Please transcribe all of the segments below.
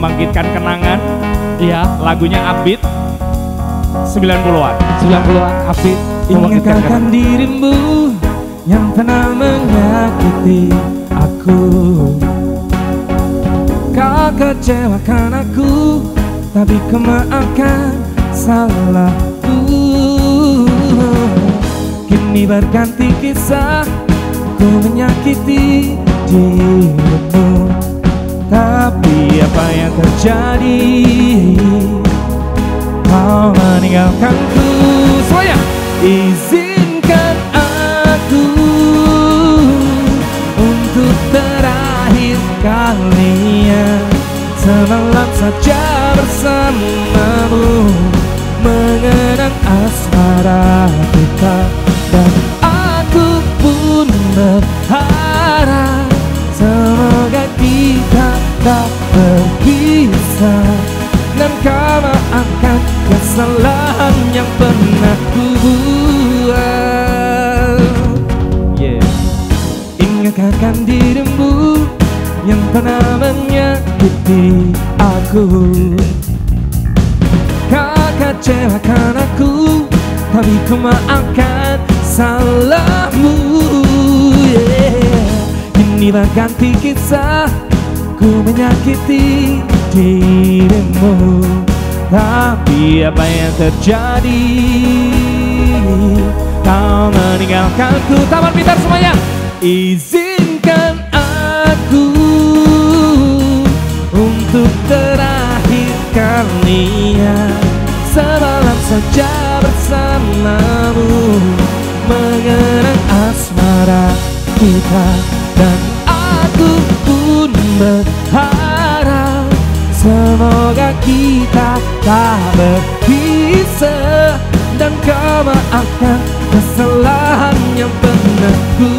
membangkitkan kenangan. Iya. Lagunya upbeat 90-an. 90-an upbeat. Ingatkan dirimu yang pernah menyakiti aku. Kau kecewakan aku, tapi kau maafkan salahku. Kini berganti kisah, ku menyakiti dirimu. Tapi apa yang terjadi? Kau meninggalkanku. Semuanya. Izinkan aku untuk terakhir kalinya semalam saja bersamamu, mengenang asmara kita. Dan aku pun berharap semoga kita tak berpisah, dan kau maafkan kesalahan yang pernah ku buat. Ingatkan dirimu yang pernah menyakiti aku. Kau kecewakan aku, tapi ku maafkan salahmu. Ini berganti kisah, ku menyakiti dirimu. Tapi apa yang terjadi? Kau meninggalkanku. Taman Pintar semuanya. Izinkan aku untuk terakhir kalinya semalam saja bersamamu, mengenang asmara kita. Dan aku pun berharap semoga kita tak berpisah, dan kau maafkan kesalahan yang pernah ku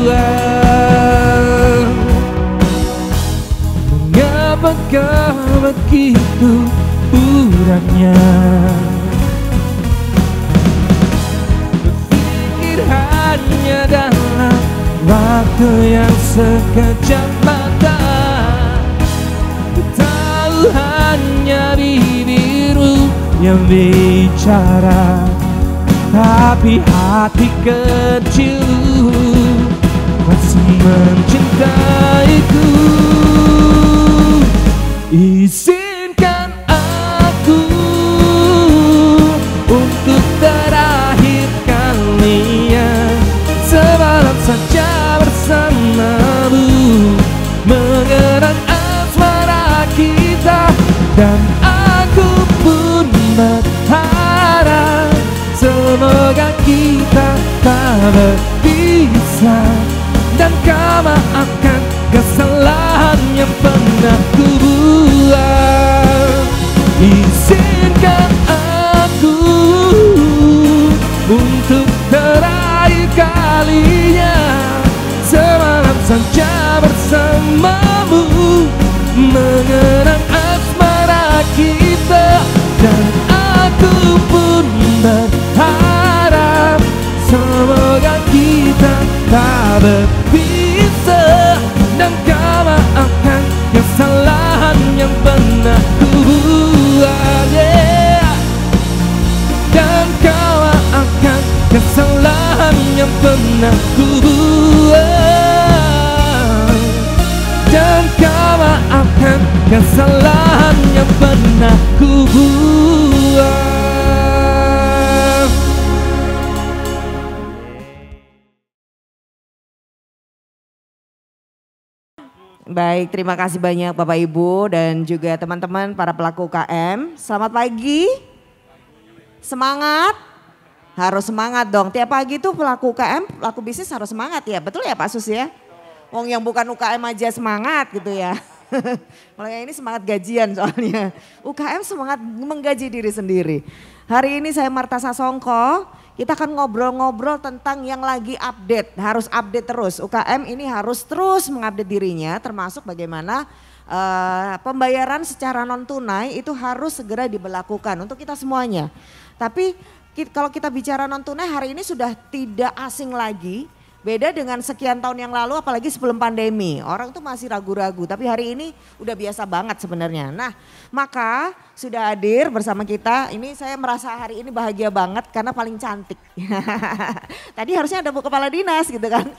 buat. Mengapa kau begitu buraknya? Berpikir hanya dalam waktu yang sekejap mata. Tahu hanya bibirmu yang bicara, tapi hati kecilmu masih mencintaiku. Izinkan aku untuk terakhir kalinya semalam saja bersamamu, mengenang asmara kita. Dan aku pun berharap semoga kita tak berpisah, dan kau maafkan kesalahan yang pernah ku buat. Izinkan aku untuk terakhir kalinya semalam saja bersamamu, mengenang asmara kita. Dan aku pun berharap semoga kita tak berpisah, dan kau maafkan kesalahan yang pernah ku buat. Dan kau maafkan kesalahan yang pernah ku buat. Dan kau maafkan kesalahan yang pernah ku buat. Baik, terima kasih banyak Bapak Ibu dan juga teman-teman para pelaku UKM. Selamat pagi. Semangat. Harus semangat dong. Tiap pagi tuh pelaku UKM, pelaku bisnis harus semangat ya. Betul ya Pak Sus ya? Wong yang bukan UKM aja semangat gitu ya. Kalau yang ini semangat gajian soalnya. UKM semangat menggaji diri sendiri. Hari ini saya Marta Sasongko. Kita akan ngobrol-ngobrol tentang yang lagi update, harus update terus. UKM ini harus terus mengupdate dirinya, termasuk bagaimana pembayaran secara non tunai itu harus segera diberlakukan untuk kita semuanya. Tapi kalau kita bicara non tunai hari ini sudah tidak asing lagi Beda dengan sekian tahun yang lalu apalagi sebelum pandemi. Orang tuh masih ragu-ragu tapi hari ini udah biasa banget sebenarnya. Nah maka sudah hadir bersama kita, ini saya merasa hari ini bahagia banget karena paling cantik. Tadi harusnya ada Bu Kepala Dinas gitu kan.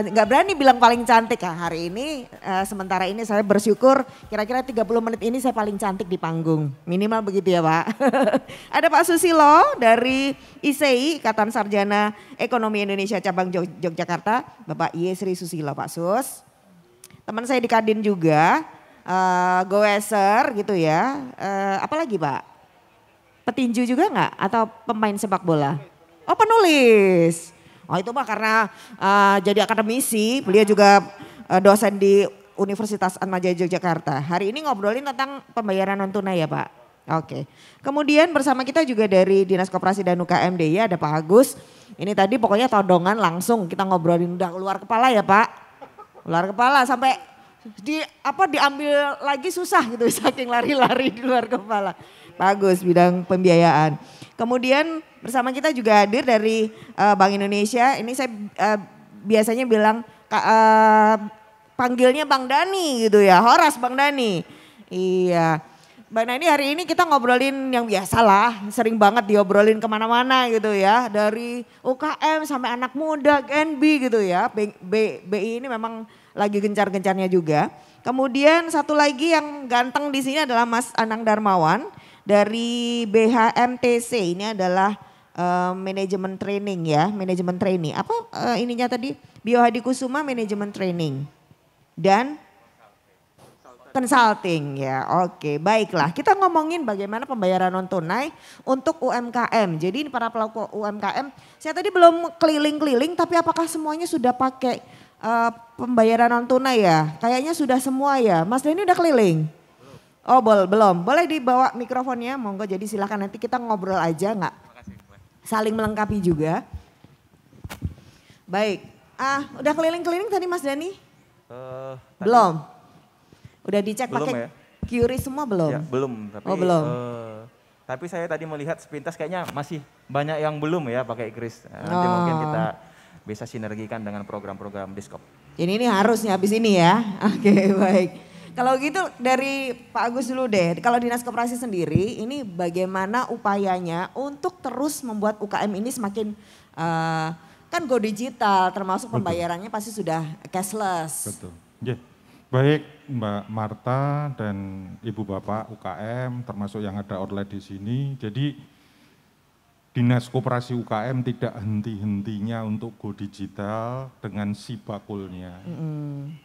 Nggak berani bilang paling cantik. Nah, hari ini sementara ini saya bersyukur kira-kira 30 menit ini saya paling cantik di panggung. Minimal begitu ya Pak. Ada Pak Susilo dari ISEI, Ikatan Sarjana Ekonomi Indonesia Cabang Yogyakarta, Bapak Y. Sri Susilo, Pak Sus. Teman saya di Kadin juga, goeser gitu ya. Apalagi Pak? Petinju juga nggak? Atau pemain sepak bola? Oh penulis. Oh itu Pak karena jadi akademisi, beliau juga dosen di Universitas Atmajaya Yogyakarta. Hari ini ngobrolin tentang pembayaran non tunai ya Pak. Oke. Kemudian bersama kita juga dari Dinas Koperasi dan UKM DIY ada Pak Agus. Ini tadi pokoknya todongan langsung kita ngobrolin udah keluar kepala ya Pak. Keluar kepala sampai diambil lagi susah gitu saking lari-lari di luar kepala. Pak Agus bidang pembiayaan. Kemudian bersama kita juga hadir dari Bank Indonesia. Ini saya biasanya bilang panggilnya Bang Dani gitu ya. Horas Bang Dani. Iya. Mbak Nani hari ini kita ngobrolin yang biasa lah, sering banget diobrolin kemana-mana gitu ya. Dari UKM sampai anak muda, GNB gitu ya. BI ini memang lagi gencar-gencarnya juga. Kemudian satu lagi yang ganteng di sini adalah Mas Anang Darmawan dari BHMTC. Ini adalah manajemen training ya, manajemen training. Apa ininya tadi? Bio Hadi Kusuma manajemen training. Dan consulting ya, oke baiklah. Kita ngomongin bagaimana pembayaran non tunai untuk UMKM. Jadi ini para pelaku UMKM, saya tadi belum keliling-keliling tapi apakah semuanya sudah pakai pembayaran non tunai ya? Kayaknya sudah semua ya. Mas Denny udah keliling? Oh belum, boleh dibawa mikrofonnya monggo jadi silakan nanti kita ngobrol aja nggak? Saling melengkapi juga. Baik, udah keliling-keliling tadi Mas Denny? Belum? Udah dicek pakai QRIS semua belum? Ya, belum. Tapi, belum. Tapi saya tadi melihat sepintas kayaknya masih banyak yang belum ya pakai QRIS. Nanti mungkin kita bisa sinergikan dengan program-program Diskop. Ini harusnya habis ini ya. Oke baik. Kalau gitu dari Pak Agus dulu deh. Kalau Dinas Koperasi sendiri ini bagaimana upayanya untuk terus membuat UKM ini semakin kan go digital termasuk pembayarannya pasti sudah cashless. Betul. Yeah. Baik Mbak Marta dan Ibu Bapak UKM termasuk yang ada outlet di sini. Jadi Dinas Koperasi UKM tidak henti-hentinya untuk go digital dengan sibakulnya.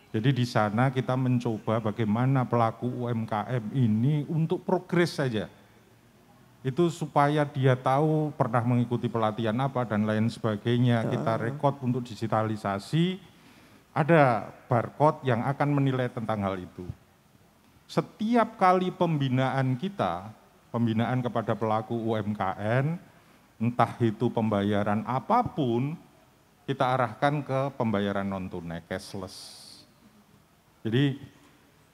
Jadi di sana kita mencoba bagaimana pelaku UMKM ini untuk progres saja. Itu supaya dia tahu pernah mengikuti pelatihan apa dan lain sebagainya. Kita rekod untuk digitalisasi. Ada barcode yang akan menilai tentang hal itu. Setiap kali pembinaan kita, pembinaan kepada pelaku UMKM, entah itu pembayaran apapun, kita arahkan ke pembayaran non-tunai, cashless. Jadi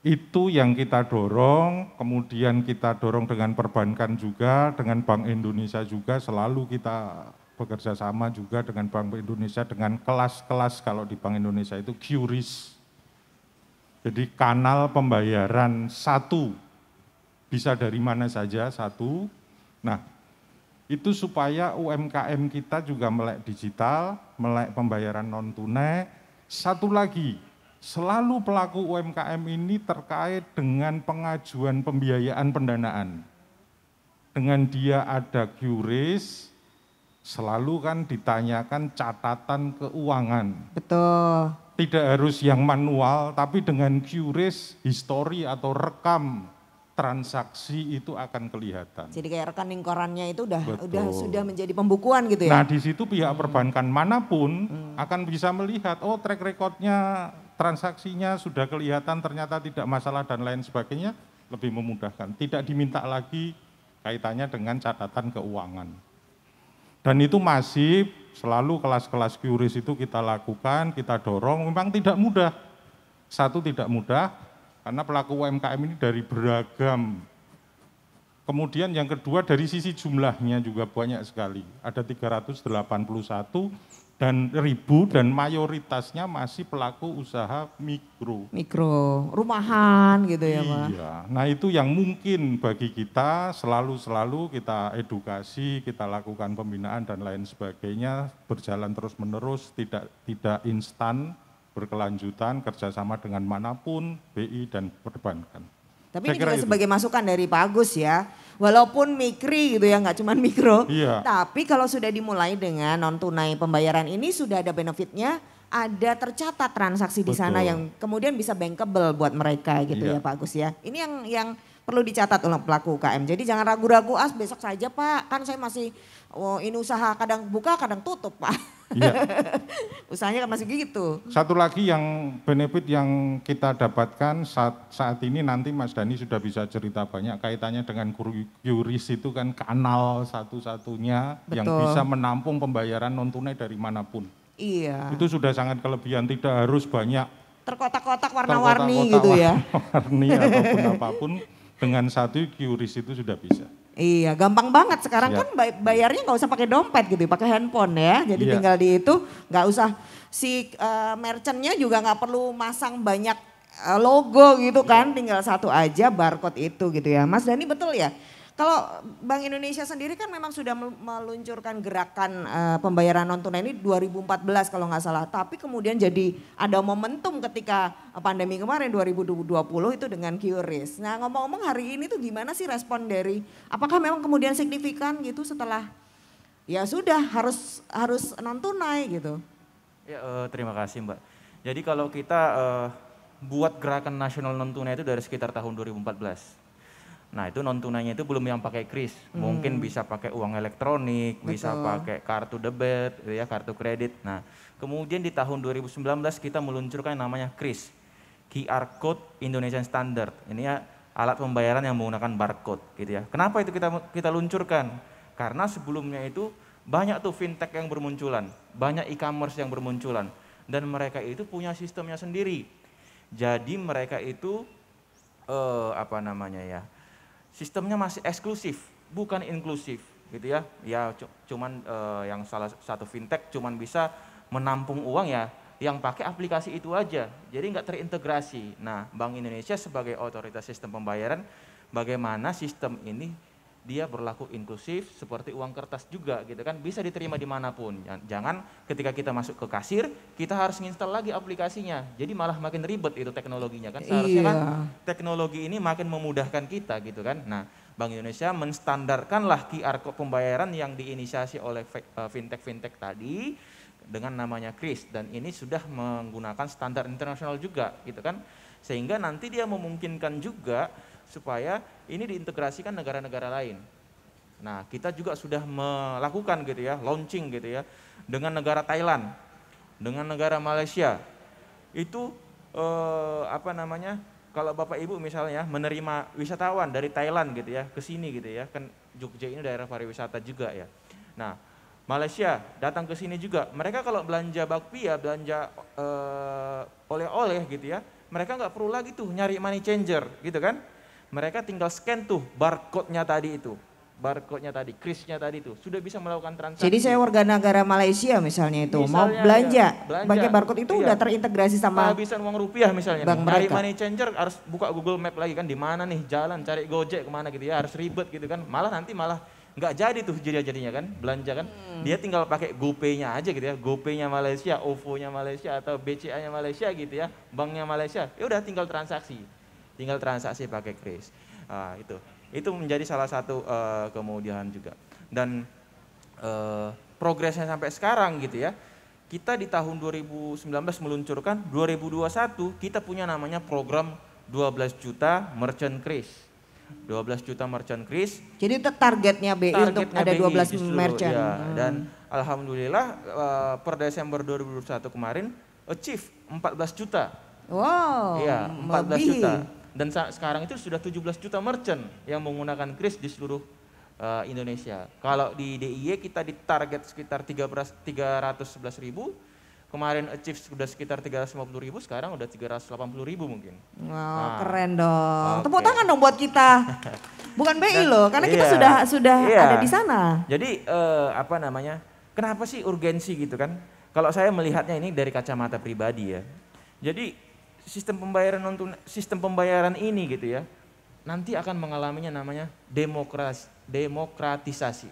itu yang kita dorong, kemudian kita dorong dengan perbankan juga, dengan Bank Indonesia juga, selalu kita bekerja sama juga dengan Bank Indonesia, dengan kelas-kelas kalau di Bank Indonesia itu QRIS. Jadi kanal pembayaran satu, bisa dari mana saja satu. Nah itu supaya UMKM kita juga melek digital, melek pembayaran non-tunai. Satu lagi, selalu pelaku UMKM ini terkait dengan pengajuan pembiayaan pendanaan. Dengan dia ada QRIS, selalu kan ditanyakan catatan keuangan. Betul. Tidak harus yang manual, tapi dengan QRIS, histori atau rekam transaksi itu akan kelihatan. Jadi kayak rekening korannya itu sudah menjadi pembukuan gitu ya? Nah di situ pihak perbankan manapun akan bisa melihat, oh track recordnya, transaksinya sudah kelihatan ternyata tidak masalah dan lain sebagainya, lebih memudahkan. Tidak diminta lagi kaitannya dengan catatan keuangan. Dan itu masih selalu kelas-kelas QRIS itu kita lakukan, kita dorong, memang tidak mudah. Satu tidak mudah, karena pelaku UMKM ini dari beragam. Kemudian yang kedua dari sisi jumlahnya juga banyak sekali. Ada 381 dan mayoritasnya masih pelaku usaha mikro. Mikro, rumahan gitu ya Pak. Iya, nah itu yang mungkin bagi kita selalu kita edukasi, kita lakukan pembinaan dan lain sebagainya, berjalan terus menerus, tidak instan, berkelanjutan, kerjasama dengan manapun, BI dan perbankan. Tapi ini juga sebagai masukan dari Pak Agus ya, walaupun mikri gitu ya, nggak cuma mikro, iya. Tapi kalau sudah dimulai dengan non tunai pembayaran ini sudah ada benefitnya, ada tercatat transaksi di sana yang kemudian bisa bankable buat mereka gitu ya Pak Agus ya. Ini yang perlu dicatat oleh pelaku UKM. Jadi jangan ragu-ragu, besok saja Pak, kan saya masih ini usaha kadang buka kadang tutup Pak. Iya. Usahanya kan masih gitu. Satu lagi yang benefit yang kita dapatkan saat ini, nanti Mas Dhani sudah bisa cerita banyak kaitannya dengan QRIS, itu kan kanal satu-satunya yang bisa menampung pembayaran non tunai dari manapun. Iya. Itu sudah sangat kelebihan, tidak harus banyak terkotak-kotak warna-warni gitu ya. Warna-warni ataupun apapun, dengan satu QRIS itu sudah bisa. Iya, gampang banget sekarang kan bayarnya nggak usah pakai dompet gitu, pakai handphone ya. Jadi tinggal di itu, nggak usah si merchantnya juga nggak perlu masang banyak logo gitu kan, tinggal satu aja barcode itu gitu ya. Mas Dhani betul ya? Kalau Bank Indonesia sendiri kan memang sudah meluncurkan gerakan pembayaran non tunai ini 2014 kalau nggak salah. Tapi kemudian jadi ada momentum ketika pandemi kemarin 2020 itu dengan QRIS. Nah ngomong-ngomong hari ini tuh gimana sih respon dari, apakah memang kemudian signifikan gitu setelah ya sudah harus non tunai gitu? Ya terima kasih Mbak. Jadi kalau kita buat gerakan nasional non tunai itu dari sekitar tahun 2014. Nah itu non tunainya itu belum yang pakai kris, mungkin bisa pakai uang elektronik, bisa pakai kartu debit, ya kartu kredit. Nah kemudian di tahun 2019 kita meluncurkan yang namanya kris, QR Code Indonesian Standard. Ini ya alat pembayaran yang menggunakan barcode gitu ya. Kenapa itu kita luncurkan? Karena sebelumnya itu banyak tuh fintech yang bermunculan, banyak e-commerce yang bermunculan, dan mereka itu punya sistemnya sendiri. Jadi mereka itu sistemnya masih eksklusif, bukan inklusif gitu ya. Ya cuman yang salah satu fintech cuman bisa menampung uang ya yang pakai aplikasi itu aja. Jadi nggak terintegrasi. Nah, Bank Indonesia sebagai otoritas sistem pembayaran, bagaimana sistem ini dia berlaku inklusif seperti uang kertas juga gitu kan, bisa diterima dimanapun. Jangan ketika kita masuk ke kasir kita harus nginstal lagi aplikasinya, jadi malah makin ribet itu teknologinya kan. Seharusnya kan teknologi ini makin memudahkan kita gitu kan. Nah Bank Indonesia menstandarkanlah QR Code pembayaran yang diinisiasi oleh fintech tadi dengan namanya KRIS, dan ini sudah menggunakan standar internasional juga gitu kan, sehingga nanti dia memungkinkan juga supaya ini diintegrasikan negara-negara lain. Nah kita juga sudah melakukan gitu ya, launching gitu ya, dengan negara Thailand, dengan negara Malaysia. Itu kalau Bapak Ibu misalnya menerima wisatawan dari Thailand gitu ya, ke sini gitu ya, kan Jogja ini daerah pariwisata juga ya. Nah Malaysia datang ke sini juga, mereka kalau belanja bakpia, belanja oleh-oleh gitu ya, mereka nggak perlu lagi tuh nyari money changer gitu kan. Mereka tinggal scan tuh barcode-nya tadi itu, kris-nya tadi itu, sudah bisa melakukan transaksi. Jadi saya warga negara Malaysia misalnya itu, mau belanja, pakai barcode itu udah terintegrasi sama kehabisan uang rupiah misalnya, cari money changer harus buka Google Map lagi kan, di mana nih jalan, cari Gojek kemana gitu ya, harus ribet gitu kan, malah nggak jadi tuh jadinya kan, belanja kan, dia tinggal pakai GoPay-nya aja gitu ya, GoPay-nya Malaysia, OVO-nya Malaysia atau BCA-nya Malaysia gitu ya, banknya Malaysia, ya udah tinggal transaksi pakai kris. Itu menjadi salah satu kemudahan juga. Dan progresnya sampai sekarang gitu ya, kita di tahun 2019 meluncurkan, 2021 kita punya namanya program 12 juta merchant kris. 12 juta merchant kris. Jadi itu targetnya BI untuk ada 12 merchant. Ya, dan alhamdulillah per Desember 2021 kemarin achieve 14 juta. Wow. Iya, 14 juta. Dan sekarang itu sudah 17 juta merchant yang menggunakan kris di seluruh Indonesia. Kalau di DIY kita ditarget sekitar 311.000, kemarin achieve sudah sekitar 350.000, sekarang udah 380.000 mungkin. Wow, keren dong. Tepuk tangan dong buat kita. Bukan BI loh, karena kita sudah ada di sana. Jadi kenapa sih urgensi gitu kan? Kalau saya melihatnya ini dari kacamata pribadi ya. Jadi sistem pembayaran ini gitu ya, nanti akan mengalaminya namanya demokratisasi.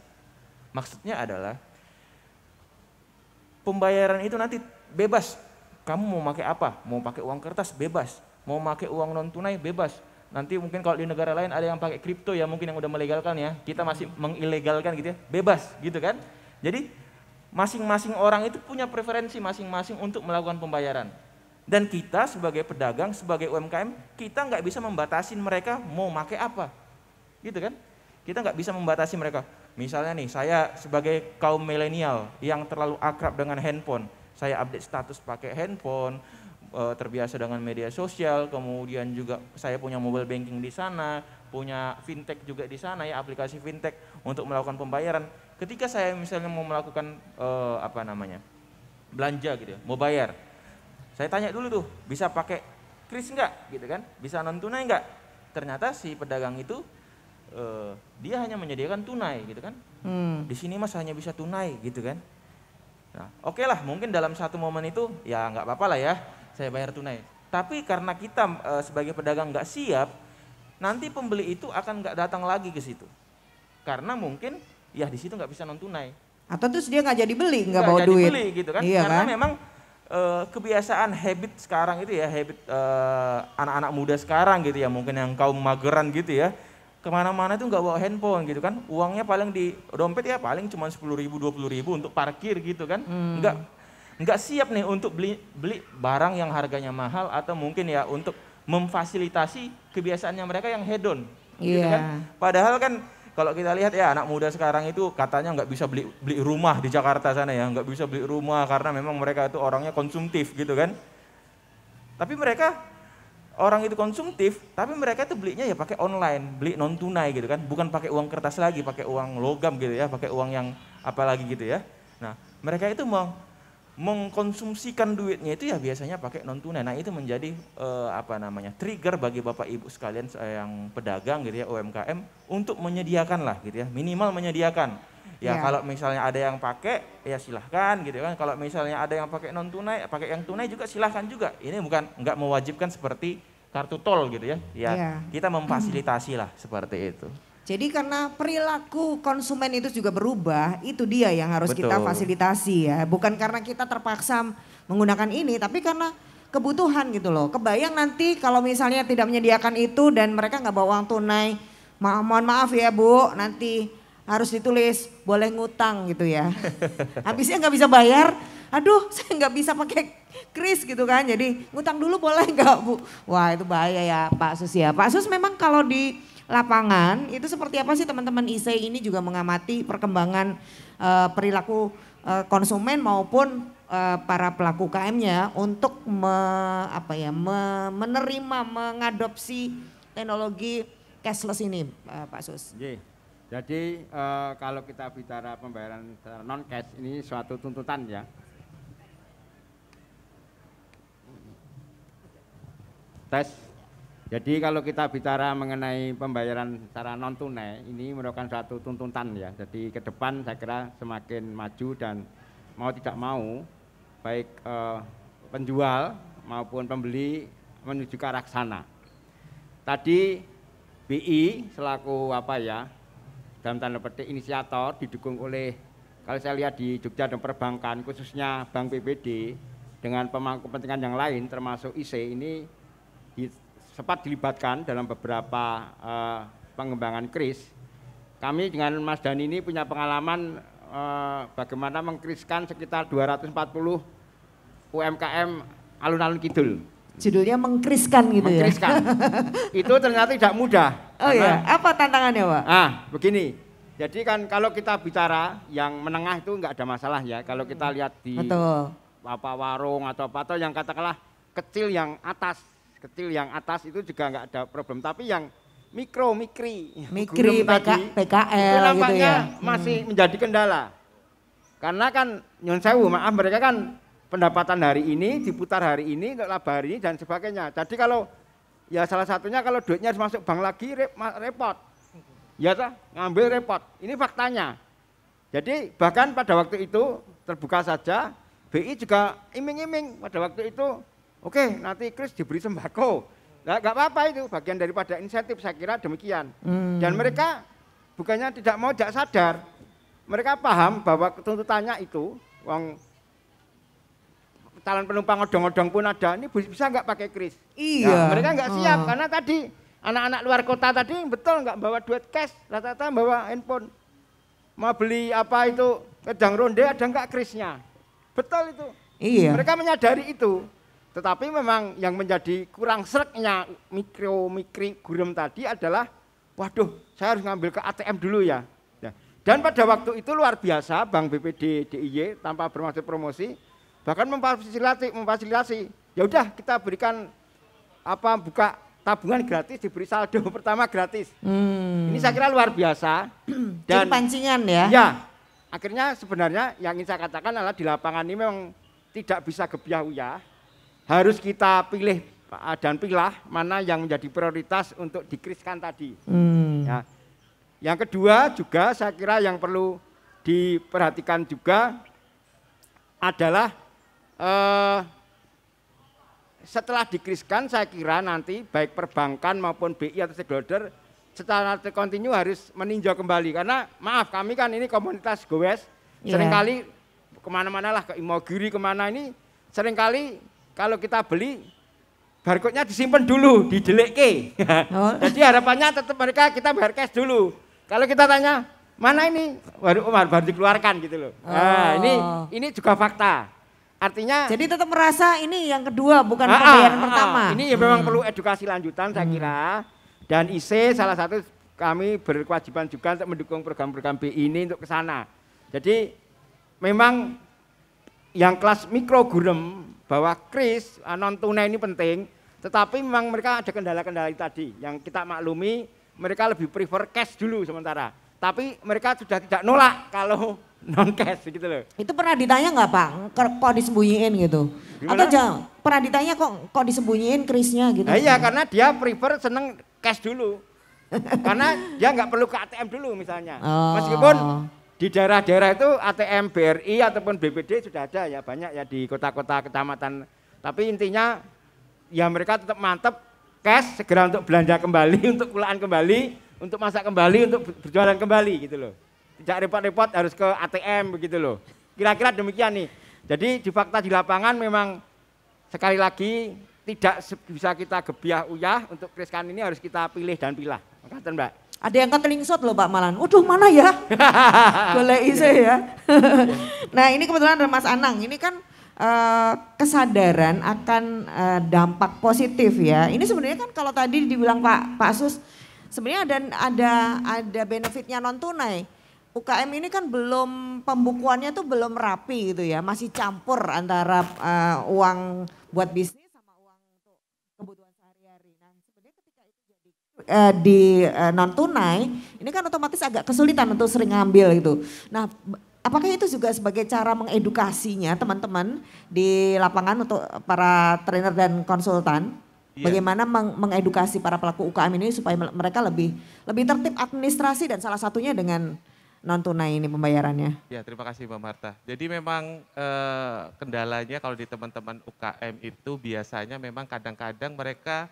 Maksudnya adalah pembayaran itu nanti bebas. Kamu mau pakai apa? Mau pakai uang kertas bebas, mau pakai uang non tunai bebas. Nanti mungkin kalau di negara lain ada yang pakai kripto ya, mungkin yang udah melegalkan ya. Kita masih mengilegalkan gitu ya, bebas gitu kan. Jadi masing-masing orang itu punya preferensi masing-masing untuk melakukan pembayaran. Dan kita sebagai pedagang, sebagai UMKM, kita nggak bisa membatasin mereka mau pakai apa, gitu kan? Kita nggak bisa membatasi mereka. Misalnya nih, saya sebagai kaum milenial yang terlalu akrab dengan handphone, saya update status pakai handphone, terbiasa dengan media sosial, kemudian juga saya punya mobile banking di sana, punya fintech juga di sana ya, aplikasi fintech untuk melakukan pembayaran. Ketika saya misalnya mau melakukan belanja gitu ya, mau bayar, saya tanya dulu tuh, bisa pakai kris nggak, gitu kan? Bisa non tunai nggak? Ternyata si pedagang itu dia hanya menyediakan tunai, gitu kan? Di sini mas hanya bisa tunai, gitu kan? Nah, oke lah, mungkin dalam satu momen itu ya nggak apa-apa lah ya, saya bayar tunai. Tapi karena kita sebagai pedagang nggak siap, nanti pembeli itu akan nggak datang lagi ke situ, karena mungkin ya di situ nggak bisa non tunai. Atau terus dia nggak jadi beli, nggak bawa duit. Beli, gitu kan? Iya, karena kan? memang kebiasaan habit sekarang itu ya, habit anak-anak muda sekarang gitu ya, mungkin yang kaum mageran gitu ya, kemana-mana itu nggak bawa handphone gitu kan, uangnya paling di dompet ya paling cuma 10.000, 20.000 untuk parkir gitu kan, nggak siap nih untuk beli barang yang harganya mahal, atau mungkin ya untuk memfasilitasi kebiasaannya mereka yang hedon, gitu kan. Padahal kan kalau kita lihat ya, anak muda sekarang itu katanya nggak bisa beli rumah di Jakarta sana ya, nggak bisa beli rumah karena memang mereka itu orangnya konsumtif gitu kan. Tapi mereka orang itu konsumtif, tapi mereka itu belinya ya pakai online, beli non tunai gitu kan, bukan pakai uang kertas lagi, pakai uang logam gitu ya, pakai uang yang apa lagi gitu ya. Nah, mereka itu mengkonsumsikan duitnya itu ya biasanya pakai non tunai. Nah, itu menjadi trigger bagi Bapak Ibu sekalian yang pedagang gitu ya, UMKM, untuk menyediakan lah gitu ya, minimal menyediakan. Ya kalau misalnya ada yang pakai ya silahkan gitu kan. Kalau misalnya ada yang pakai non tunai, pakai yang tunai juga silahkan juga. Ini bukan nggak mewajibkan seperti kartu tol gitu ya. Ya kita memfasilitasi lah seperti itu. Jadi karena perilaku konsumen itu juga berubah, itu dia yang harus kita fasilitasi ya. Bukan karena kita terpaksa menggunakan ini, tapi karena kebutuhan gitu loh. Kebayang nanti kalau misalnya tidak menyediakan itu dan mereka nggak bawa uang tunai, mohon maaf ya Bu, nanti harus ditulis boleh ngutang gitu ya. Habisnya nggak bisa bayar, aduh saya nggak bisa pakai kris gitu kan. Jadi ngutang dulu boleh nggak Bu? Wah itu bahaya ya Pak Sus ya. Pak Sus memang kalau di lapangan itu seperti apa sih teman-teman ISE ini juga mengamati perkembangan perilaku konsumen maupun para pelaku UKM-nya untuk menerima, mengadopsi teknologi cashless ini Pak Sus. Jadi kalau kita bicara pembayaran non cash ini suatu tuntutan ya. Tes. Jadi kalau kita bicara mengenai pembayaran secara non tunai ini merupakan suatu tuntutan ya. Jadi ke depan saya kira semakin maju dan mau tidak mau baik penjual maupun pembeli menuju ke arah sana. Tadi BI selaku dalam tanda petik inisiator didukung oleh, kalau saya lihat di Jogja dan perbankan khususnya Bank BPD dengan pemangku kepentingan yang lain termasuk ISE ini sempat dilibatkan dalam beberapa pengembangan kris. Kami dengan Mas Dani ini punya pengalaman bagaimana mengkriskan sekitar 240 UMKM alun-alun kidul. Judulnya mengkriskan gitu mengkriskan. Ya? Itu ternyata tidak mudah. Oh iya, apa tantangannya Pak? Begini, jadi kan kalau kita bicara yang menengah itu enggak ada masalah ya. Kalau kita lihat di warung atau yang katakanlah kecil yang atas itu juga enggak ada problem. Tapi yang mikri, PKL itu nampaknya gitu ya. masih menjadi kendala. Karena kan nyun sewu, maaf mereka kan pendapatan hari ini diputar hari ini untuk laba hari ini dan sebagainya. Jadi kalau ya salah satunya kalau duitnya harus masuk bank lagi repot. Ya ngambil repot. Ini faktanya. Jadi bahkan pada waktu itu terbuka saja BI juga iming-iming pada waktu itu, oke, nanti Kris diberi sembako. Nah, nggak apa-apa itu, bagian daripada insentif saya kira demikian. Dan mereka bukannya tidak mau, tidak sadar. Mereka paham bahwa tuntutannya itu, uang calon penumpang odong-odong pun ada, ini bisa nggak pakai Kris? Iya. Nah, mereka nggak siap, karena tadi anak-anak luar kota tadi betul nggak bawa duit cash, rata-rata bawa handphone. Mau beli apa itu, kedang ronde ada nggak Krisnya? Betul itu. Iya. Mereka menyadari itu. Tetapi memang yang menjadi kurang sreknya mikri gurem tadi adalah, waduh, saya harus ngambil ke ATM dulu ya. Dan pada waktu itu luar biasa, Bank BPD DIY tanpa bermaksud promosi, bahkan memfasilitasi. Ya udah kita berikan buka tabungan gratis, diberi saldo pertama gratis. Ini saya kira luar biasa. Dan pancingan ya. Ya, akhirnya sebenarnya yang ingin saya katakan adalah di lapangan ini memang tidak bisa gebiah-uyah. Harus kita pilih dan pilah mana yang menjadi prioritas untuk dikriskan tadi. Ya. Yang kedua juga saya kira yang perlu diperhatikan juga adalah setelah dikriskan saya kira nanti baik perbankan maupun BI atau stakeholder secara kontinu harus meninjau kembali. Karena maaf kami kan ini komunitas goes, seringkali kemana-mana lah ke Imogiri kemana ini seringkali kalau kita beli, barcode-nya disimpan dulu, didelekke. Jadi harapannya tetap mereka kita bayar cash dulu. Kalau kita tanya, mana ini? Baru dikeluarkan gitu loh. Nah, ini juga fakta. Artinya jadi tetap merasa ini yang kedua bukan pembayaran pertama. Ini ya memang perlu edukasi lanjutan saya kira. Dan IC salah satu kami berkewajiban juga untuk mendukung program-program BI ini untuk ke sana. Jadi memang yang kelas mikro gurem bahwa Kris non tunai ini penting, tetapi memang mereka ada kendala-kendala tadi yang kita maklumi, mereka lebih prefer cash dulu sementara. Tapi mereka sudah tidak nolak kalau non cash gitu loh. Itu pernah ditanya nggak Pak? Kok disembunyiin gitu? Gimana? Atau pernah ditanya kok disembunyiin Krisnya gitu? Nah, iya karena dia prefer seneng cash dulu. Karena dia nggak perlu ke ATM dulu misalnya. Meskipun di daerah-daerah itu ATM BRI ataupun BPD sudah ada ya banyak ya di kota-kota kecamatan. Tapi intinya ya mereka tetap mantep cash segera untuk belanja kembali, untuk pulaan kembali, untuk masak kembali, untuk berjualan kembali gitu loh. Tidak repot-repot harus ke ATM begitu loh. Kira-kira demikian nih. Jadi di fakta di lapangan memang sekali lagi tidak bisa kita gebiah-uyah untuk kriskan ini harus kita pilih dan pilah. Makasih Mbak. Ada yang ketelingsot loh Pak Malan. Waduh mana ya? Boleh isi ya. Nah ini kebetulan ada Mas Anang. Ini kan kesadaran akan dampak positif ya. Ini sebenarnya kan kalau tadi dibilang Pak Sus, sebenarnya ada benefitnya non tunai. UKM ini kan belum pembukuannya tuh belum rapi gitu ya. Masih campur antara uang buat bisnis sama uang untuk kebutuhan sehari-hari. Nah sebenarnya ketika itu jadi di non tunai, ini kan otomatis agak kesulitan untuk sering ngambil gitu. Nah, apakah itu juga sebagai cara mengedukasinya teman-teman di lapangan untuk para trainer dan konsultan? Iya. Bagaimana mengedukasi para pelaku UKM ini supaya mereka lebih tertib administrasi dan salah satunya dengan non tunai ini pembayarannya. Ya, terima kasih Mbak Marta. Jadi memang kendalanya kalau di teman-teman UKM itu biasanya memang kadang-kadang mereka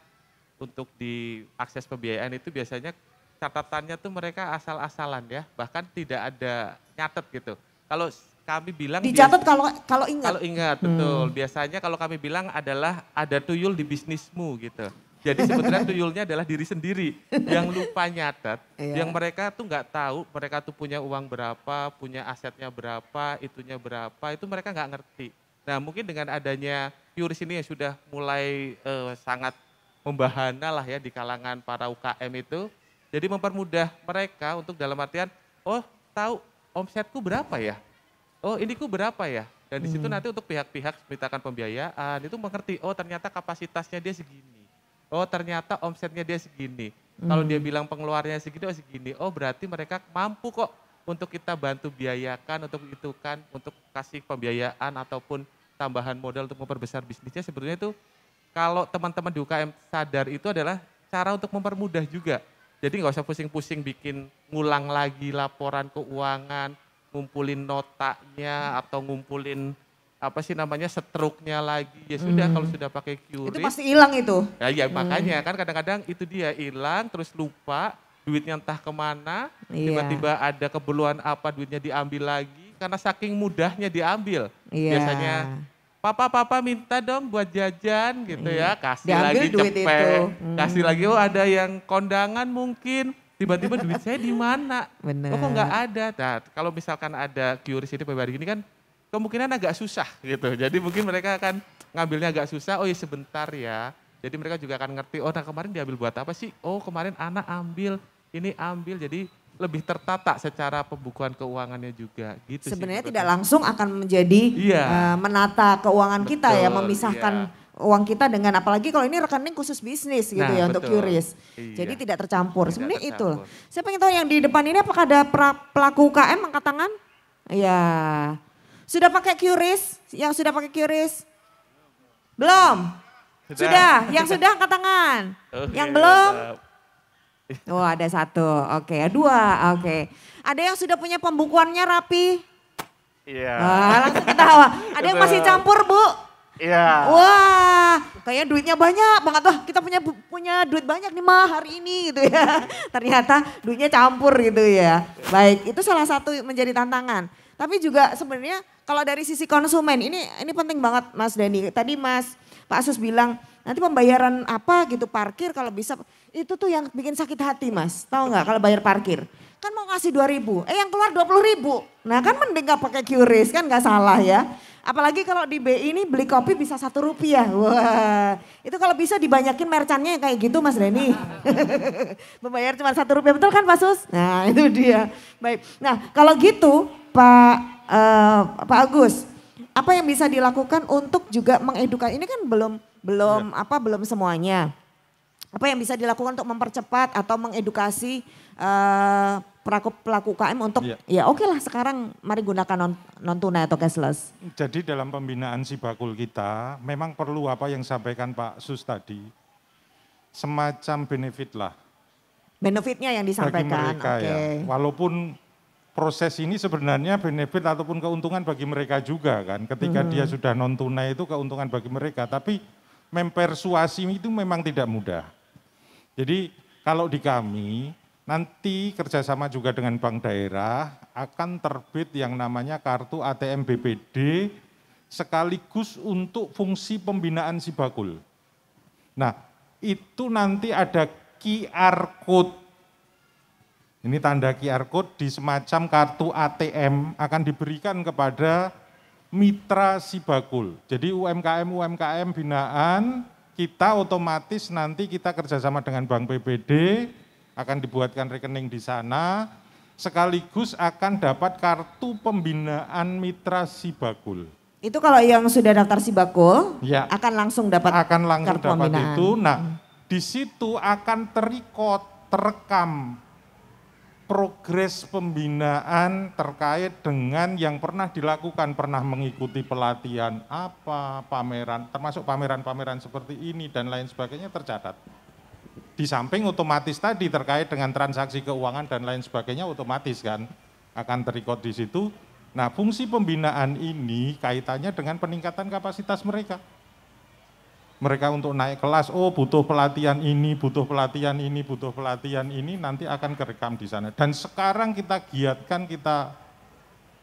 untuk diakses pembiayaan itu biasanya catatannya tuh mereka asal-asalan ya, bahkan tidak ada nyatet gitu. Kalau kami bilang dicatat kalau ingat. Kalau ingat betul. Biasanya kalau kami bilang adalah ada tuyul di bisnismu gitu. Jadi sebetulnya tuyulnya adalah diri sendiri yang lupa nyatet, yang mereka tuh nggak tahu mereka tuh punya uang berapa, punya asetnya berapa, itunya berapa, itu mereka nggak ngerti. Nah mungkin dengan adanya Qris ini yang sudah mulai sangat membahana lah ya di kalangan para UKM itu, jadi mempermudah mereka untuk dalam artian, oh tahu omsetku berapa ya, oh iniku berapa ya, dan di situ nanti untuk pihak-pihak mintakan pembiayaan itu mengerti, oh ternyata kapasitasnya dia segini. Oh ternyata omsetnya dia segini. Kalau dia bilang pengeluarannya segini, oh segini. Oh berarti mereka mampu kok untuk kita bantu biayakan, untuk itu kan, untuk kasih pembiayaan ataupun tambahan modal untuk memperbesar bisnisnya. Sebetulnya itu kalau teman-teman di UKM sadar itu adalah cara untuk mempermudah juga. Jadi nggak usah pusing-pusing bikin ngulang lagi laporan keuangan, ngumpulin notanya atau ngumpulin apa sih namanya stroke-nya lagi. Ya sudah kalau sudah pakai QRIS. Itu pasti hilang itu. Ya makanya kan kadang-kadang itu dia hilang terus lupa duitnya entah kemana. Iya. Tiba-tiba ada keperluan apa duitnya diambil lagi karena saking mudahnya diambil. Iya. Biasanya papa minta dong buat jajan gitu ya. Kasih Diambil lagi duit cepet. itu. Kasih lagi oh ada yang kondangan mungkin. Tiba-tiba duit saya di mana? Bener. Oh kok nggak ada? Nah, kalau misalkan ada QRIS ini pribadi ini kan kemungkinan agak susah gitu. Jadi mungkin mereka akan ngambilnya agak susah, oh ya sebentar ya. Jadi mereka juga akan ngerti, oh nah kemarin diambil buat apa sih? Oh kemarin anak ambil, ini ambil. Jadi lebih tertata secara pembukuan keuangannya juga gitu. Sebenarnya sih, tidak langsung akan menjadi menata keuangan kita ya, memisahkan uang kita dengan apalagi kalau ini rekening khusus bisnis gitu ya untuk QRIS. Iya. Jadi tidak tercampur. Sebenarnya itu loh. tercampur. Saya pengen tahu yang di depan ini apakah ada pelaku UKM angkat tangan? Iya. Sudah pakai QRIS? Yang sudah pakai QRIS? Belum? Sudah. Yang sudah angkat tangan. Oke, Yang belum? mantap. Oh ada satu, oke. Dua, oke. Ada yang sudah punya pembukuannya rapi? Iya. Wah, langsung ketawa. Ada yang masih campur, Bu? Iya. Wah, kayaknya duitnya banyak banget. Wah, kita punya duit banyak nih mah hari ini gitu ya. Ternyata duitnya campur gitu ya. Baik, itu salah satu menjadi tantangan. Tapi juga sebenarnya kalau dari sisi konsumen ini penting banget Mas Dani. Tadi Pak Asus bilang nanti pembayaran apa gitu parkir kalau bisa. Itu tuh yang bikin sakit hati Mas. Tahu nggak kalau bayar parkir? Kan mau ngasih 2.000, yang keluar 20.000. Nah kan mending gak pakai QRIS kan gak salah ya. Apalagi kalau di BI ini beli kopi bisa Rp1. Wah, itu kalau bisa dibanyakin merchannya kayak gitu Mas Deni. Membayar cuma Rp1, betul kan Pak Sus? Nah itu dia. Baik, nah kalau gitu Pak Agus, apa yang bisa dilakukan untuk juga mengedukasi? Ini kan belum semuanya. Apa yang bisa dilakukan untuk mempercepat atau mengedukasi pelaku UKM untuk ya oke lah sekarang mari gunakan non tunai atau cashless. Jadi dalam pembinaan Sibakul kita memang perlu apa yang sampaikan Pak Sus tadi, semacam benefit lah. Benefitnya yang disampaikan. Bagi mereka ya, walaupun proses ini sebenarnya benefit ataupun keuntungan bagi mereka juga kan. Ketika dia sudah non tunai itu keuntungan bagi mereka, tapi mempersuasi itu memang tidak mudah. Jadi kalau di kami nanti kerjasama juga dengan bank daerah akan terbit yang namanya kartu ATM BPD sekaligus untuk fungsi pembinaan Sibakul. Nah itu nanti ada QR code. Ini tanda QR code di semacam kartu ATM akan diberikan kepada mitra Sibakul. Jadi UMKM binaan kita otomatis nanti kita kerjasama dengan Bank BPD akan dibuatkan rekening di sana, sekaligus akan dapat kartu pembinaan mitra Sibakul. Itu kalau yang sudah daftar Sibakul akan langsung dapat kartu pembinaan. Itu. Nah, di situ akan terekam progres pembinaan terkait dengan yang pernah dilakukan, pernah mengikuti pelatihan apa, pameran, termasuk pameran-pameran seperti ini dan lain sebagainya tercatat. Di samping otomatis tadi terkait dengan transaksi keuangan dan lain sebagainya otomatis kan akan terikut di situ. Nah fungsi pembinaan ini kaitannya dengan peningkatan kapasitas mereka. Mereka untuk naik kelas, oh butuh pelatihan ini, butuh pelatihan ini, butuh pelatihan ini, nanti akan kerekam di sana. Dan sekarang kita giatkan, kita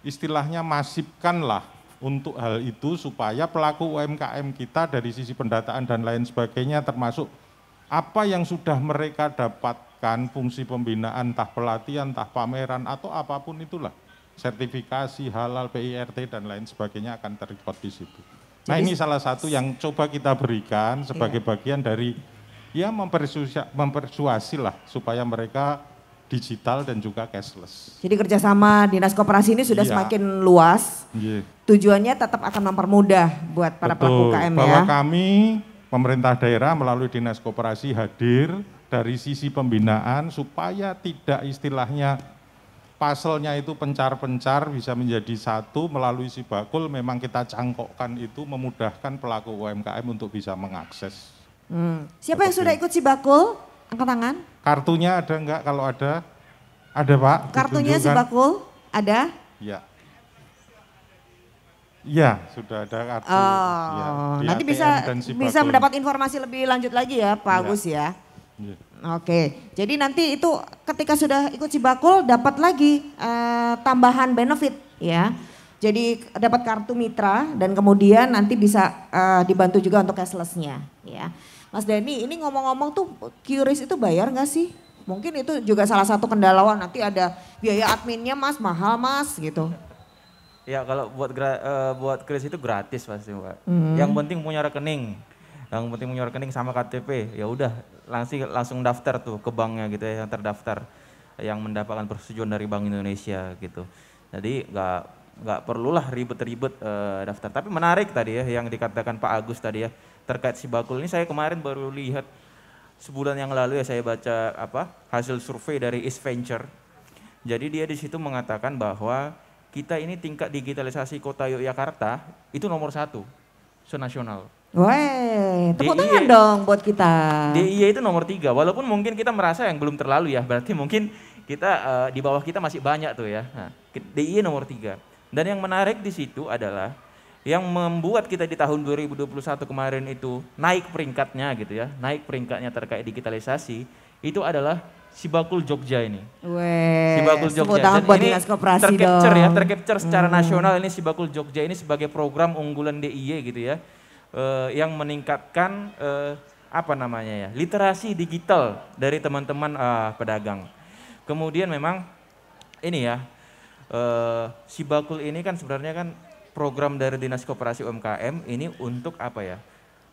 istilahnya masifkan lah untuk hal itu supaya pelaku UMKM kita dari sisi pendataan dan lain sebagainya termasuk apa yang sudah mereka dapatkan fungsi pembinaan, entah pelatihan, entah pameran atau apapun itulah, sertifikasi halal, PIRT dan lain sebagainya akan terikut di situ. Nah ini salah satu yang coba kita berikan sebagai bagian dari ya mempersuasi lah supaya mereka digital dan juga cashless. Jadi kerjasama Dinas Koperasi ini sudah semakin luas. Tujuannya tetap akan mempermudah buat para pelaku UKM ya. Bahwa kami pemerintah daerah melalui Dinas Koperasi hadir dari sisi pembinaan supaya tidak istilahnya paselnya itu pencar-pencar bisa menjadi satu melalui Sibakul memang kita cangkokkan itu memudahkan pelaku UMKM untuk bisa mengakses. Siapa yang sudah ikut Sibakul? Angkat tangan. Kartunya ada enggak kalau ada? Ada Pak. Kartunya Sibakul ada? Ya. Iya, sudah ada kartu. Ya, di nanti ATM bisa dan Sibakul. bisa mendapat informasi lebih lanjut lagi ya Pak Iya. Agus ya. Iya. Oke, jadi nanti itu ketika sudah ikut Sibakul dapat lagi tambahan benefit ya. Jadi dapat kartu mitra dan kemudian nanti bisa dibantu juga untuk cashless-nya ya. Mas Denny, ini ngomong-ngomong tuh QRIS itu bayar nggak sih? Mungkin itu juga salah satu kendala, wah nanti ada biaya adminnya mas, mahal mas gitu. Ya kalau buat kris itu gratis pasti Mbak. Yang penting punya rekening. Yang penting punya rekening sama KTP. Ya udah langsung daftar tuh ke banknya gitu ya, yang terdaftar, yang mendapatkan persetujuan dari Bank Indonesia gitu. Jadi nggak perlulah ribet-ribet daftar. Tapi menarik tadi ya yang dikatakan Pak Agus tadi ya terkait Sibakul ini. Saya kemarin baru lihat sebulan yang lalu ya, saya baca hasil survei dari East Venture. Jadi dia di situ mengatakan bahwa kita ini tingkat digitalisasi kota Yogyakarta itu nomor 1 senasional. Weh, tepuk DIY tangan dong buat kita. DIY itu nomor 3, walaupun mungkin kita merasa yang belum terlalu ya, berarti mungkin kita di bawah kita masih banyak tuh ya. Nah, DIY nomor 3. Dan yang menarik di situ adalah yang membuat kita di tahun 2021 kemarin itu naik peringkatnya gitu ya, naik peringkatnya terkait digitalisasi, itu adalah Sibakul Jogja ini. Weh, Sibakul tepuk Jogja. tangan Dan buat ini Dinas Koperasi tercapture dong. ya, tercapture secara nasional ini Sibakul Jogja ini sebagai program unggulan DIY gitu ya. Yang meningkatkan literasi digital dari teman-teman pedagang. Kemudian memang ini ya, Sibakul ini kan sebenarnya kan program dari Dinas Koperasi UMKM ini untuk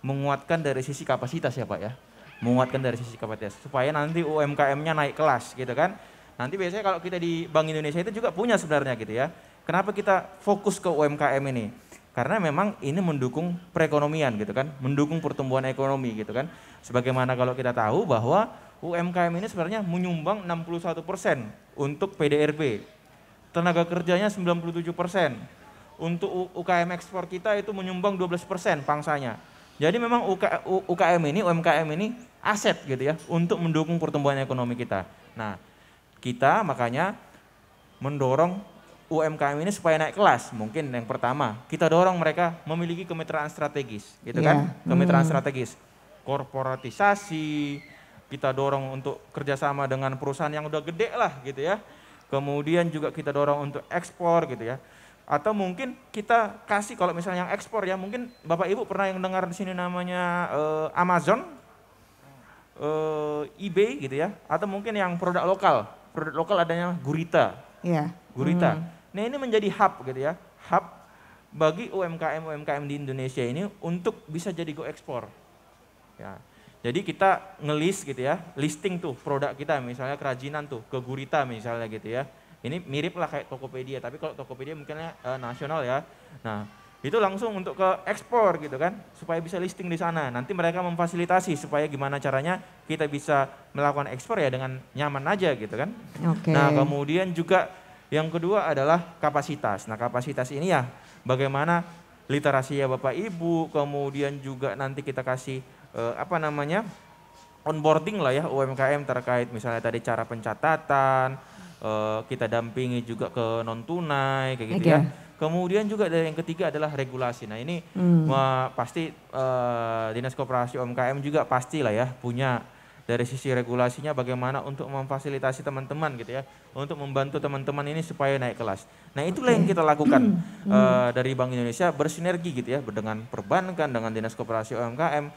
menguatkan dari sisi kapasitas ya Pak ya. Menguatkan dari sisi kapasitas supaya nanti UMKM-nya naik kelas gitu kan. Nanti biasanya kalau kita di Bank Indonesia itu juga punya sebenarnya gitu ya. Kenapa kita fokus ke UMKM ini? Karena memang ini mendukung perekonomian gitu kan, mendukung pertumbuhan ekonomi gitu kan. Sebagaimana kalau kita tahu bahwa UMKM ini sebenarnya menyumbang 61% untuk PDRB. Tenaga kerjanya 97%. Untuk UKM ekspor kita itu menyumbang 12% pangsanya. Jadi memang UMKM ini aset gitu ya untuk mendukung pertumbuhan ekonomi kita. Nah, kita makanya mendorong UMKM ini supaya naik kelas. Mungkin yang pertama, kita dorong mereka memiliki kemitraan strategis gitu kan. Kemitraan strategis. Korporatisasi, kita dorong untuk kerjasama dengan perusahaan yang udah gede lah gitu ya. Kemudian juga kita dorong untuk ekspor gitu ya. Atau mungkin kita kasih kalau misalnya yang ekspor ya, mungkin Bapak Ibu pernah yang dengar di sini namanya Amazon, eBay gitu ya, atau mungkin yang produk lokal adanya Gurita. Iya. Gurita. Nah ini menjadi hub gitu ya, hub bagi UMKM di Indonesia ini untuk bisa jadi go ekspor. Ya. Jadi kita ngelis gitu ya, listing tuh produk kita misalnya kerajinan tuh ke Gurita misalnya gitu ya. Ini mirip lah kayak Tokopedia, tapi kalau Tokopedia mungkinnya nasional ya. Nah, itu langsung untuk ke ekspor gitu kan, supaya bisa listing di sana. Nanti mereka memfasilitasi supaya gimana caranya kita bisa melakukan ekspor ya dengan nyaman aja gitu kan. Oke. Nah, kemudian juga yang kedua adalah kapasitas. Nah, kapasitas ini ya bagaimana literasi ya Bapak Ibu, kemudian juga nanti kita kasih onboarding lah ya UMKM terkait misalnya tadi cara pencatatan, kita dampingi juga ke non tunai kayak gitu ya. Kemudian juga dari yang ketiga adalah regulasi. Nah ini pasti Dinas Koperasi UMKM juga pastilah ya punya dari sisi regulasinya bagaimana untuk memfasilitasi teman-teman gitu ya, untuk membantu teman-teman ini supaya naik kelas. Nah itulah yang kita lakukan dari Bank Indonesia bersinergi gitu ya dengan perbankan, dengan Dinas Koperasi UMKM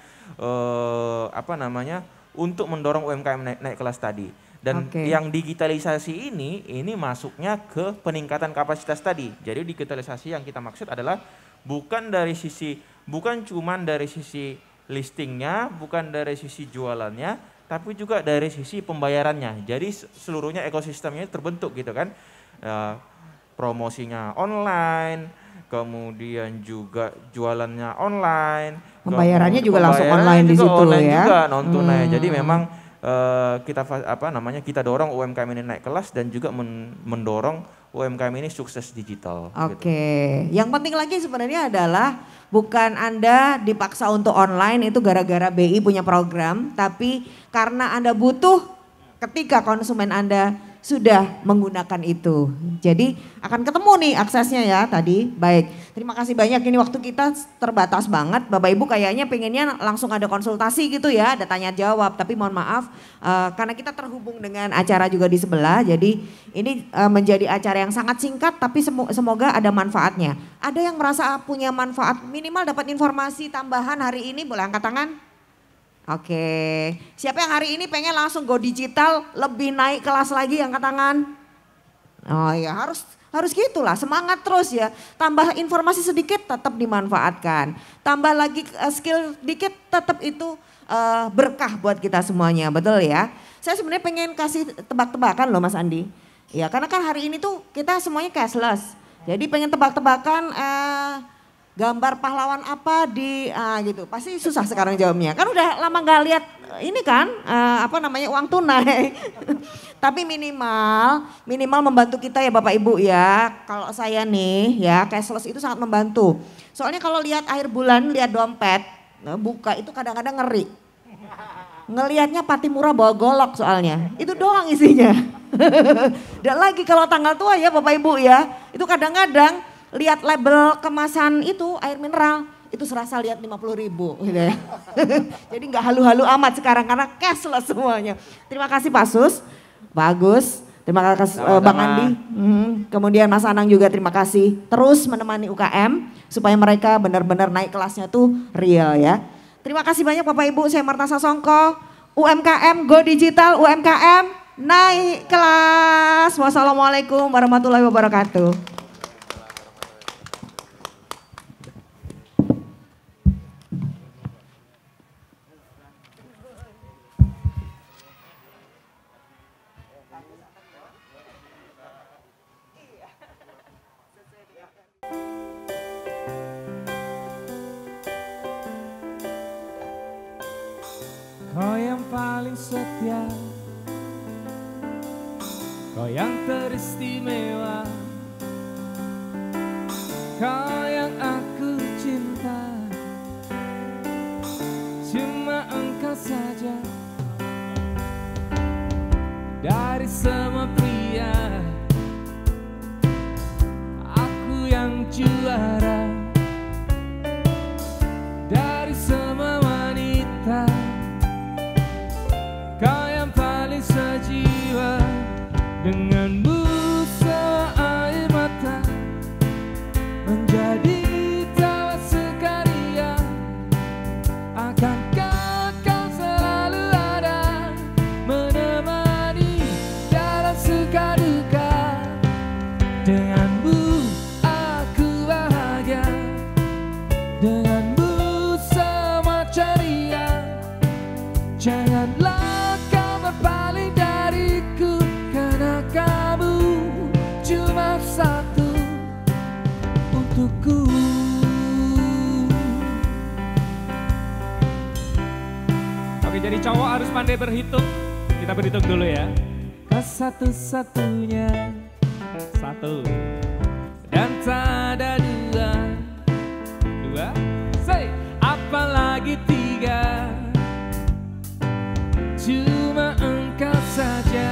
untuk mendorong UMKM naik kelas tadi. Dan yang digitalisasi ini masuknya ke peningkatan kapasitas tadi. Jadi digitalisasi yang kita maksud adalah bukan cuma dari sisi listingnya, bukan dari sisi jualannya, tapi juga dari sisi pembayarannya. Jadi seluruhnya ekosistemnya terbentuk gitu kan. Promosinya online, kemudian juga jualannya online. Pembayarannya juga langsung online di situ online ya. Juga non tunai. Jadi memang kita dorong UMKM ini naik kelas dan juga mendorong UMKM ini sukses digital. Oke. Yang penting lagi sebenarnya adalah bukan Anda dipaksa untuk online itu gara-gara BI punya program, tapi karena Anda butuh ketika konsumen Anda sudah menggunakan itu. Jadi akan ketemu nih aksesnya ya tadi. Baik, terima kasih banyak, ini waktu kita terbatas banget. Bapak Ibu kayaknya pengennya langsung ada konsultasi gitu ya, ada tanya jawab. Tapi mohon maaf karena kita terhubung dengan acara juga di sebelah. Jadi ini menjadi acara yang sangat singkat tapi semoga ada manfaatnya. Ada yang merasa punya manfaat minimal dapat informasi tambahan hari ini, boleh angkat tangan? Oke, siapa yang hari ini pengen langsung go digital, lebih naik kelas lagi, angkat tangan? Oh ya harus gitulah, semangat terus ya. Tambah informasi sedikit tetap dimanfaatkan. Tambah lagi skill dikit tetap itu berkah buat kita semuanya, betul ya. Saya sebenarnya pengen kasih tebak-tebakan loh Mas Andi. Ya karena kan hari ini tuh kita semuanya cashless. Jadi pengen tebak-tebakan gambar pahlawan apa di gitu. Pasti susah sekarang jawabnya. Kan udah lama gak lihat ini kan uang tunai. Tapi minimal membantu kita ya Bapak Ibu ya. Kalau saya nih ya cashless itu sangat membantu. Soalnya kalau lihat akhir bulan lihat dompet buka itu kadang-kadang ngeri. Ngelihatnya Patimura bawa golok soalnya. Itu doang isinya. Dan lagi kalau tanggal tua ya Bapak Ibu ya. Itu kadang-kadang lihat label kemasan itu air mineral itu serasa lihat 50.000 gitu ya. Jadi nggak halu-halu amat sekarang karena cashless semuanya. Terima kasih Pak Sus, bagus. Terima kasih Bang Andi. Kemudian Mas Anang juga terima kasih terus menemani UKM supaya mereka benar-benar naik kelasnya tuh real ya. Terima kasih banyak Bapak Ibu, saya Marta Sasongko, UMKM Go Digital, UMKM naik kelas. Wassalamualaikum warahmatullahi wabarakatuh. Kau yang paling setia, kau yang teristimewa, kau yang aku cinta, cuma engkau saja. Dari semua pria, aku yang juara. Dari semua wanita, kau yang paling sejiwa. Denganmu semua air mata menjadi tawa sekalian. Akankah kau selalu ada menemani dalam suka duka. Denganmu aku bahagia, denganmu semua ceria. Janganlah kau berpaling dariku, karena kamu cuma satu untukku. Oke, jadi cowok harus pandai berhitung. Kita berhitung dulu ya. Kau satu-satunya, satu dan tak ada dua. Dua, say, apalagi tiga. Cuma engkau saja.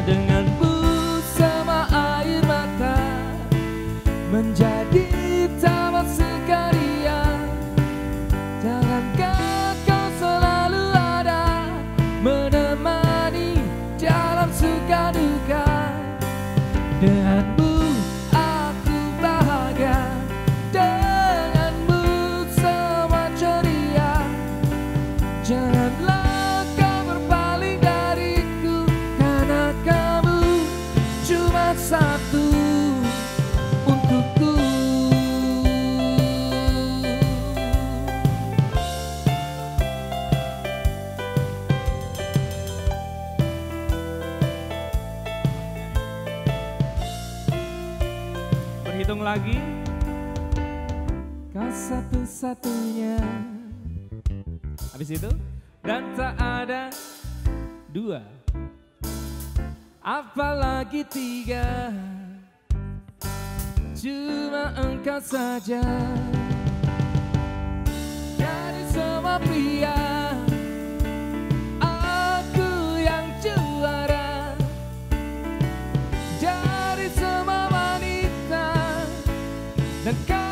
Denganmu sama air mata menjadi taman sekalian. Jangankah kau selalu ada menemani dalam suka duka. Denganmu aku bahagia, denganmu semua ceria. Janganlah satu untukku. Berhitung lagi. Kau satu-satunya. Habis itu dan tak ada dua, apalagi tiga. Cuma engkau saja. Dari semua pria, aku yang juara. Dan